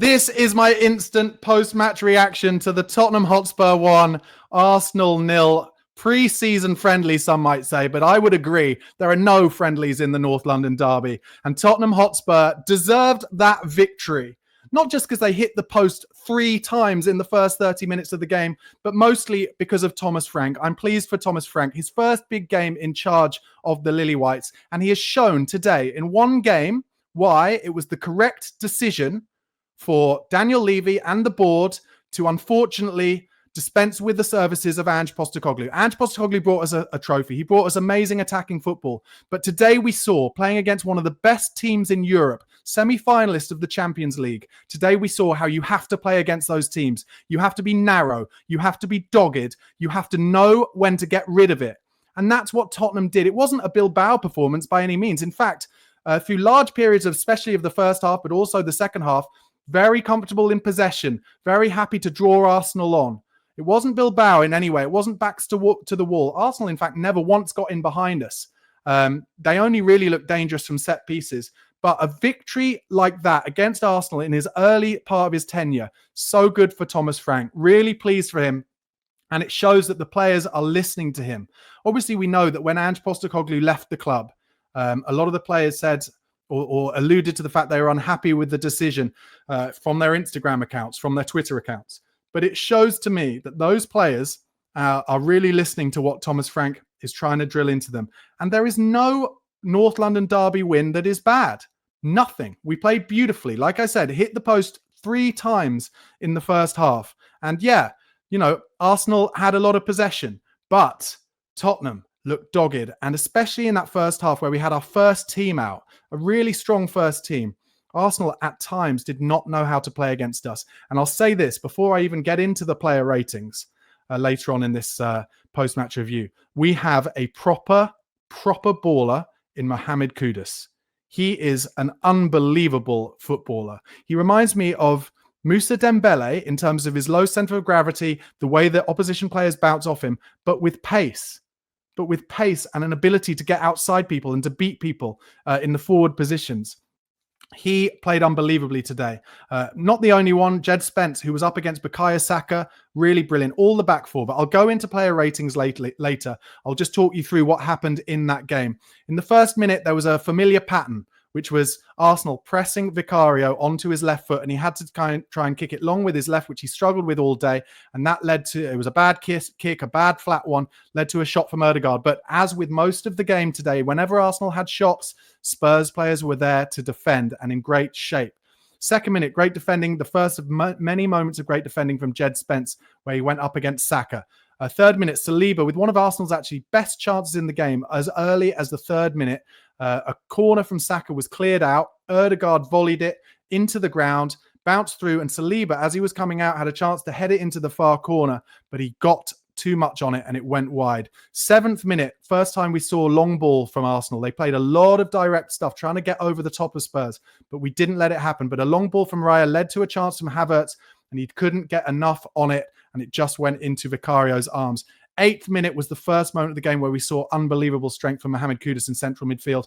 This is my instant post-match reaction to the Tottenham Hotspur 1, Arsenal 0 pre-season friendly, some might say, but I would agree there are no friendlies in the North London derby, and Tottenham Hotspur deserved that victory. Not just because they hit the post 3 times in the first 30 minutes of the game, but mostly because of Thomas Frank. I'm pleased for Thomas Frank, his first big game in charge of the Lily Whites, and he has shown today in one game why it was the correct decision for Daniel Levy and the board to unfortunately dispense with the services of Ange Postecoglou. Ange Postecoglou brought us a trophy. He brought us amazing attacking football. But today we saw, playing against one of the best teams in Europe, semi-finalist of the Champions League, today we saw how you have to play against those teams. You have to be narrow. You have to be dogged. You have to know when to get rid of it. And that's what Tottenham did. It wasn't a Bilbao performance by any means. In fact, through large periods, especially of the first half, but also the second half, very comfortable in possession, very happy to draw Arsenal on. It wasn't Bilbao in any way. It wasn't backs to the wall. Arsenal, in fact, never once got in behind us. They only really looked dangerous from set pieces. But a victory like that against Arsenal in his early part of his tenure, so good for Thomas Frank. Really pleased for him. And it shows that the players are listening to him. Obviously, we know that when Ange Postecoglou left the club, a lot of the players said or alluded to the fact they were unhappy with the decision from their Instagram accounts, from their Twitter accounts. But it shows to me that those players are really listening to what Thomas Frank is trying to drill into them. And there is no North London derby win that is bad. Nothing. We played beautifully. Like I said, hit the post 3 times in the first half. And yeah, Arsenal had a lot of possession, but Tottenham looked dogged. And especially in that first half where we had our first team out, a really strong first team, Arsenal at times did not know how to play against us. And I'll say this before I even get into the player ratings later on in this post-match review. We have a proper baller in Mohamed Kudus. He is an unbelievable footballer. He reminds me of Moussa Dembele in terms of his low center of gravity, the way that opposition players bounce off him, but with pace. And an ability to get outside people and to beat people in the forward positions. He played unbelievably today. Not the only one. Jed Spence, who was up against Bukayo Saka, really brilliant. All the back four. But I'll go into player ratings later. I'll just talk you through what happened in that game. In the first minute, there was a familiar pattern, which was Arsenal pressing Vicario onto his left foot, and he had to try and kick it long with his left, which he struggled with all day, and that led to, it was a bad kick, a bad flat one, led to a shot from Ødegaard. But as with most of the game today, whenever Arsenal had shots, Spurs players were there to defend and in great shape. Second minute, great defending, the first of many moments of great defending from Jed Spence, where he went up against Saka. Third minute, Saliba with one of Arsenal's actually best chances in the game as early as the third minute. A corner from Saka was cleared out. Ødegaard volleyed it into the ground, bounced through, and Saliba, as he was coming out, had a chance to head it into the far corner, but he got too much on it and it went wide. 7th minute, first time we saw long ball from Arsenal. They played a lot of direct stuff, trying to get over the top of Spurs, but we didn't let it happen. But a long ball from Raya led to a chance from Havertz, and he couldn't get enough on it, and it just went into Vicario's arms. 8th minute was the first moment of the game where we saw unbelievable strength from Mohamed Kudus in central midfield.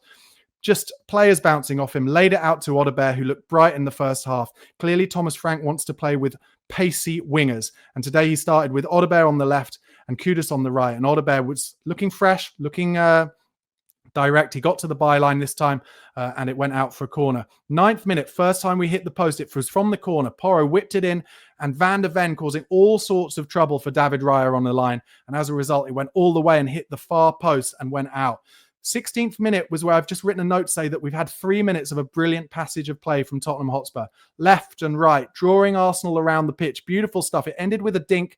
Just players bouncing off him, laid it out to Ødegaard, who looked bright in the first half. Clearly, Thomas Frank wants to play with pacey wingers. And today he started with Ødegaard on the left and Kudus on the right. And Ødegaard was looking fresh, looking direct. He got to the byline this time and it went out for a corner. 9th minute, first time we hit the post. It was from the corner. Porro whipped it in and Van der Ven causing all sorts of trouble for David Raya on the line. And as a result, it went all the way and hit the far post and went out. 16th minute was where I've just written a note to say that we've had 3 minutes of a brilliant passage of play from Tottenham Hotspur. Left and right, drawing Arsenal around the pitch. Beautiful stuff. It ended with a dink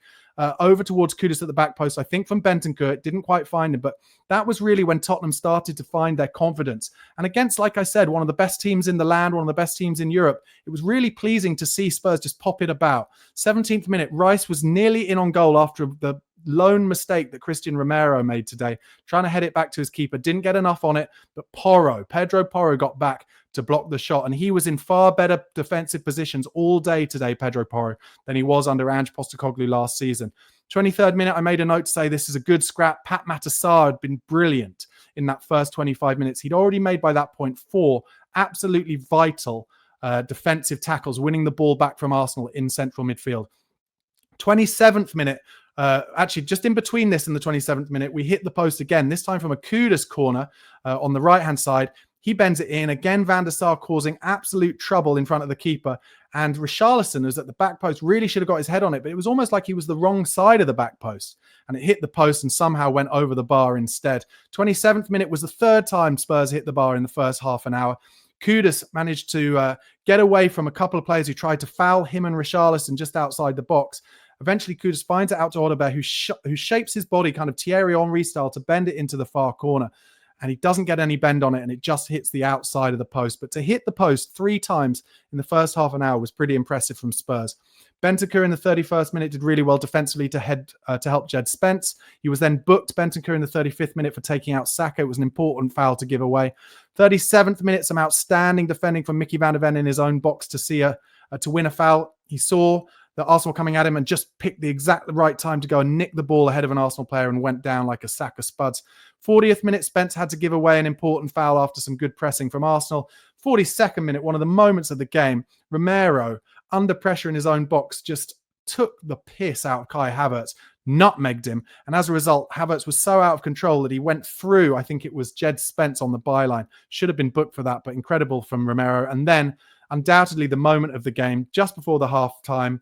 over towards Kudus at the back post. I think from Bentancur. It didn't quite find him, but that was really when Tottenham started to find their confidence. And against, like I said, one of the best teams in the land, one of the best teams in Europe, it was really pleasing to see Spurs just pop it about. 17th minute, Rice was nearly in on goal after the lone mistake that Christian Romero made today, trying to head it back to his keeper. Didn't get enough on it, but Pedro Porro got back to block the shot, and he was in far better defensive positions all day today, Pedro Porro, than he was under Ange Postecoglou last season. 23rd minute, I made a note to say this is a good scrap. Pat Sarr had been brilliant in that first 25 minutes. He'd already made by that point 4 absolutely vital defensive tackles, winning the ball back from Arsenal in central midfield. 27th minute, actually just in between this and the 27th minute, we hit the post again, this time from a Kudus corner on the right-hand side. He bends it in. Again, Van der Sar causing absolute trouble in front of the keeper. And Richarlison, who's at the back post, really should have got his head on it, but it was almost like he was the wrong side of the back post. And it hit the post and somehow went over the bar instead. 27th minute was the third time Spurs hit the bar in the first half an hour. Kudus managed to get away from a couple of players who tried to foul him and Richarlison just outside the box. Eventually, Kudus finds it out to Odeberg, who shapes his body kind of Thierry Henry style to bend it into the far corner. And he doesn't get any bend on it, and it just hits the outside of the post. But to hit the post 3 times in the first half an hour was pretty impressive from Spurs. Bentancur in the 31st minute did really well defensively to help Jed Spence. He was then booked, Bentancur, in the 35th minute for taking out Saka. It was an important foul to give away. 37th minute, some outstanding defending from Mickey van der Ven in his own box to win a foul. He saw the Arsenal coming at him and just picked the exact right time to go and nick the ball ahead of an Arsenal player and went down like a sack of spuds. 40th minute, Spence had to give away an important foul after some good pressing from Arsenal. 42nd minute, one of the moments of the game, Romero, under pressure in his own box, just took the piss out of Kai Havertz, nutmegged him. And as a result, Havertz was so out of control that he went through, I think it was Jed Spence on the byline. Should have been booked for that, but incredible from Romero. And then, undoubtedly, the moment of the game, just before the half-time,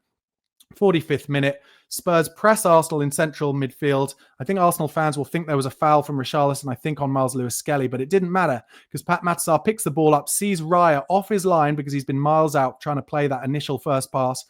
45th minute, Spurs press Arsenal in central midfield. I think Arsenal fans will think there was a foul from Richarlison, I think on Miles Lewis-Skelly, but it didn't matter because Pat Matsar picks the ball up, sees Raya off his line because he's been miles out trying to play that initial first pass,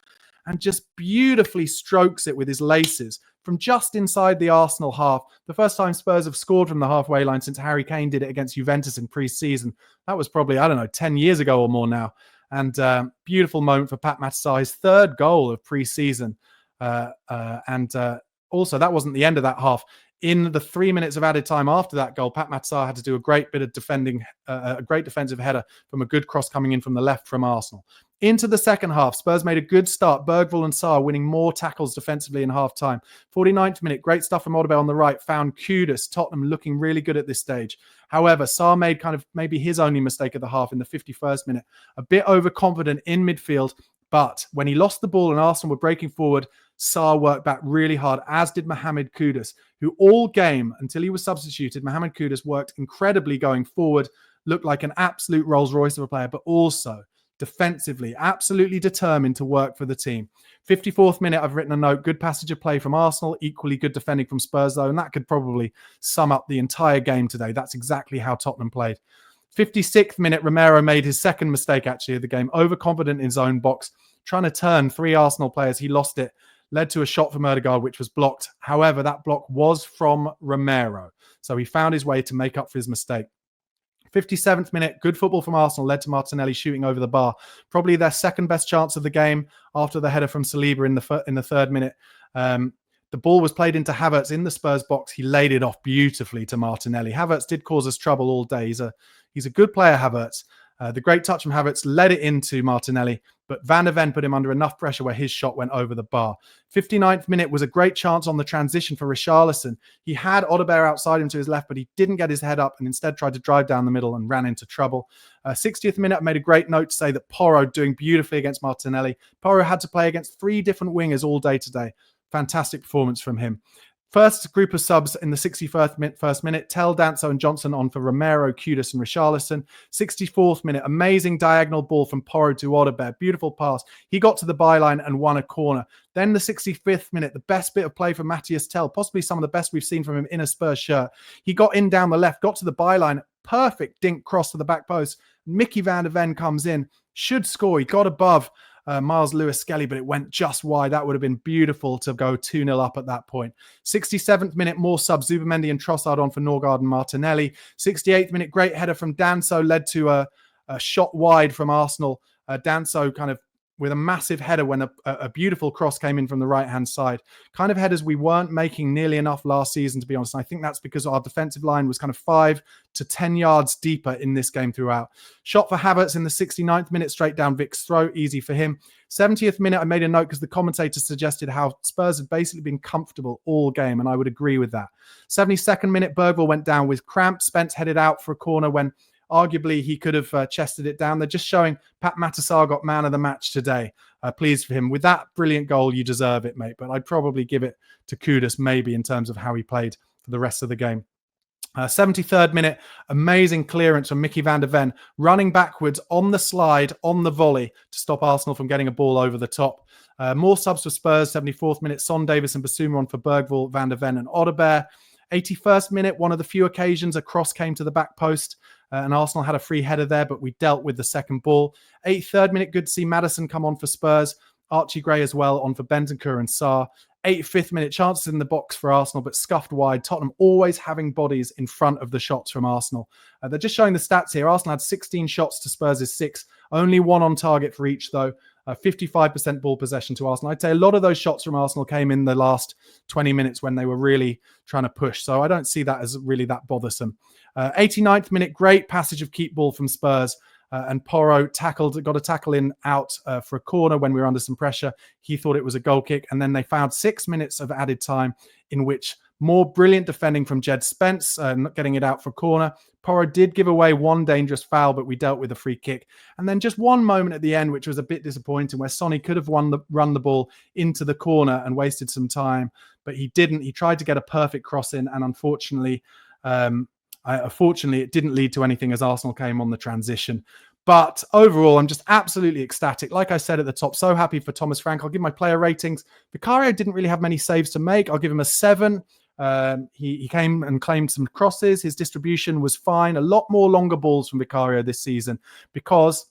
and just beautifully strokes it with his laces from just inside the Arsenal half. The first time Spurs have scored from the halfway line since Harry Kane did it against Juventus in pre-season. That was probably, 10 years ago or more now. And beautiful moment for Pat Matsar, his third goal of pre-season. Also, that wasn't the end of that half. In the 3 minutes of added time after that goal, Pat Matsar had to do a great bit of defending, a great defensive header from a good cross coming in from the left from Arsenal. Into the second half, Spurs made a good start. Bergvall and Sarr winning more tackles defensively in half-time. 49th minute, great stuff from Odeberg on the right, found Kudus. Tottenham looking really good at this stage. However, Sarr made kind of maybe his only mistake of the half in the 51st minute. A bit overconfident in midfield, but when he lost the ball and Arsenal were breaking forward, Sarr worked back really hard, as did Mohamed Kudus, who all game, until he was substituted, Mohamed Kudus worked incredibly going forward, looked like an absolute Rolls Royce of a player, but also defensively, absolutely determined to work for the team. 54th minute, I've written a note, good passage of play from Arsenal, equally good defending from Spurs though, and that could probably sum up the entire game today. That's exactly how Tottenham played. 56th minute, Romero made his second mistake actually of the game, overconfident in his own box, trying to turn 3 Arsenal players. He lost it, led to a shot from Odegaard, which was blocked. However, that block was from Romero, so he found his way to make up for his mistake. 57th minute, good football from Arsenal led to Martinelli shooting over the bar. Probably their second best chance of the game after the header from Saliba in the third minute. The ball was played into Havertz in the Spurs box. He laid it off beautifully to Martinelli. Havertz did cause us trouble all day. He's a good player, Havertz. The great touch from Havertz led it into Martinelli, but Van der Ven put him under enough pressure where his shot went over the bar. 59th minute was a great chance on the transition for Richarlison. He had Odeberg outside him to his left, but he didn't get his head up and instead tried to drive down the middle and ran into trouble. 60th minute, I made a great note to say that Porro doing beautifully against Martinelli. Porro had to play against 3 different wingers all day today. Fantastic performance from him. First group of subs in the 61st minute, Tell, Danso and Johnson on for Romero, Kudus and Richarlison. 64th minute, amazing diagonal ball from Porro to Odeberg. Beautiful pass. He got to the byline and won a corner. Then the 65th minute, the best bit of play from Matthias Tell, possibly some of the best we've seen from him in a Spurs shirt. He got in down the left, got to the byline, perfect dink cross to the back post. Mickey van der Ven comes in, should score. He got above Miles Lewis-Skelly, but it went just wide. That would have been beautiful to go 2-0 up at that point. 67th minute, more subs. Zubimendi and Trossard on for Norgard and Martinelli. 68th minute, great header from Danso, led to a shot wide from Arsenal. Danso kind of with a massive header when a beautiful cross came in from the right-hand side. Kind of headers we weren't making nearly enough last season, to be honest. And I think that's because our defensive line was kind of 5 to 10 yards deeper in this game throughout. Shot for Havertz in the 69th minute, straight down Vic's throat, easy for him. 70th minute, I made a note because the commentator suggested how Spurs had basically been comfortable all game, and I would agree with that. 72nd minute, Bergvall went down with cramp. Spence headed out for a corner when Arguably, he could have chested it down. They're just showing Pat Matasar got man of the match today. Pleased for him. With that brilliant goal, you deserve it, mate. But I'd probably give it to Kudus maybe in terms of how he played for the rest of the game. 73rd minute, amazing clearance from Mickey van der Ven, running backwards on the slide, on the volley to stop Arsenal from getting a ball over the top. More subs for Spurs, 74th minute, Son, Davis and Basuma on for Bergvall, van der Ven and Odegaard. 81st minute, one of the few occasions a cross came to the back post and Arsenal had a free header there, but we dealt with the second ball. 83rd minute, good to see Maddison come on for Spurs. Archie Gray as well on for Bentancur and Sarr. 85th minute, chances in the box for Arsenal, but scuffed wide. Tottenham always having bodies in front of the shots from Arsenal. They're just showing the stats here. Arsenal had 16 shots to Spurs' 6. Only one on target for each, though. 55% ball possession to Arsenal. I'd say a lot of those shots from Arsenal came in the last 20 minutes when they were really trying to push. So I don't see that as really that bothersome. 89th minute, great passage of keep ball from Spurs. And Porro got a tackle in out for a corner when we were under some pressure. He thought it was a goal kick. And then they found 6 minutes of added time in which more brilliant defending from Jed Spence, not getting it out for a corner. Porro did give away one dangerous foul, but we dealt with a free kick. And then just one moment at the end, which was a bit disappointing, where Sonny could have run the ball into the corner and wasted some time, but he didn't. He tried to get a perfect cross in, and unfortunately, it didn't lead to anything as Arsenal came on the transition. But overall, I'm just absolutely ecstatic. Like I said at the top, so happy for Thomas Frank. I'll give my player ratings. Vicario didn't really have many saves to make. I'll give him a 7. He came and claimed some crosses. His distribution was fine. A lot more longer balls from Vicario this season because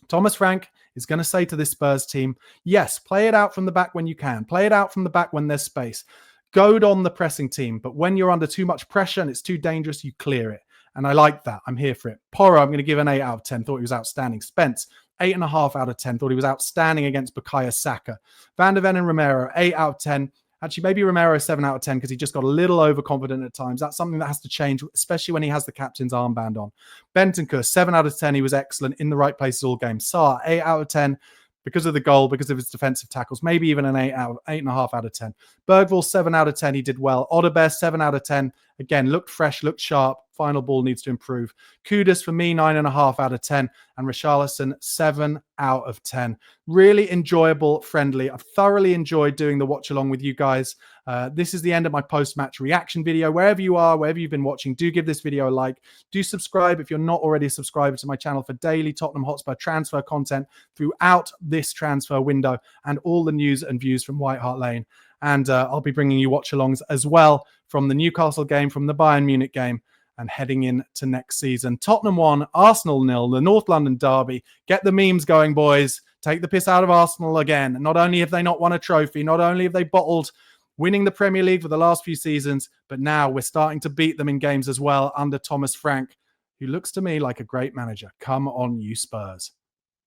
Thomas Frank is going to say to this Spurs team, yes, play it out from the back when you can. Play it out from the back when there's space. Goad on the pressing team, but when you're under too much pressure and it's too dangerous, you clear it. And I like that. I'm here for it. Porro, I'm going to give an 8 out of 10. Thought he was outstanding. Spence, 8.5 out of 10. Thought he was outstanding against Bukayo Saka. Van der Ven and Romero, 8 out of 10. Actually, maybe Romero 7 out of 10 because he just got a little overconfident at times. That's something that has to change, especially when he has the captain's armband on. Bentancur, 7 out of 10. He was excellent, in the right places all game. Sarr, 8 out of 10 because of the goal, because of his defensive tackles. Maybe even an 8.5 out of 10. Bergvall, 7 out of 10. He did well. Odegaard, 7 out of 10. Again, looked fresh, looked sharp. Final ball needs to improve. Kudus for me, 9.5 out of 10. And Richarlison, 7 out of 10. Really enjoyable, friendly. I've thoroughly enjoyed doing the watch along with you guys. This is the end of my post-match reaction video. Wherever you are, wherever you've been watching, do give this video a like. Do subscribe if you're not already a subscriber to my channel for daily Tottenham Hotspur transfer content throughout this transfer window and all the news and views from White Hart Lane. And I'll be bringing you watch-alongs as well from the Newcastle game, from the Bayern Munich game, and heading into next season. Tottenham 1, Arsenal 0, the North London derby. Get the memes going, boys. Take the piss out of Arsenal again. Not only have they not won a trophy, not only have they bottled winning the Premier League for the last few seasons, but now we're starting to beat them in games as well under Thomas Frank, who looks to me like a great manager. Come on, you Spurs.